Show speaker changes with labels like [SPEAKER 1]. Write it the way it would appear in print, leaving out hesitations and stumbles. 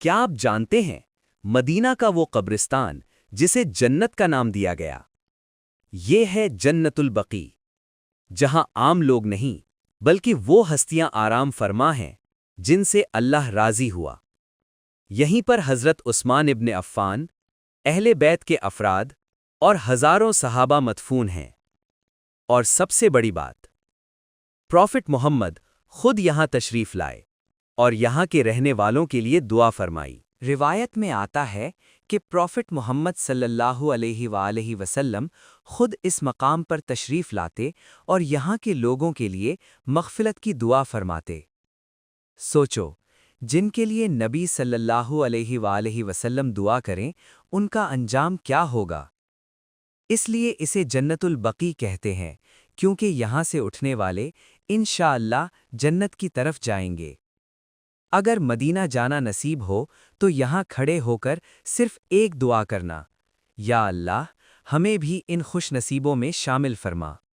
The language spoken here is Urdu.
[SPEAKER 1] کیا آپ جانتے ہیں مدینہ کا وہ قبرستان جسے جنت کا نام دیا گیا؟ یہ ہے جنت البقیع، جہاں عام لوگ نہیں بلکہ وہ ہستیاں آرام فرما ہیں جن سے اللہ راضی ہوا۔ یہیں پر حضرت عثمان ابن عفان، اہل بیت کے افراد اور ہزاروں صحابہ مدفون ہیں۔ اور سب سے بڑی بات، پروفٹ محمد خود یہاں تشریف لائے اور یہاں کے رہنے والوں کے لیے دعا فرمائی۔ روایت میں آتا ہے کہ پروفٹ محمد صلی اللہ علیہ وآلہ وسلم خود اس مقام پر تشریف لاتے اور یہاں کے لوگوں کے لیے مغفرت کی دعا فرماتے۔ سوچو، جن کے لیے نبی صلی اللہ علیہ وآلہ وسلم دعا کریں ان کا انجام کیا ہوگا؟ اس لیے اسے جنت البقیع کہتے ہیں، کیونکہ یہاں سے اٹھنے والے انشاءاللہ جنت کی طرف جائیں گے۔ اگر مدینہ جانا نصیب ہو تو یہاں کھڑے ہو کر صرف ایک دعا کرنا: یا اللہ، ہمیں بھی ان خوش نصیبوں میں شامل فرما۔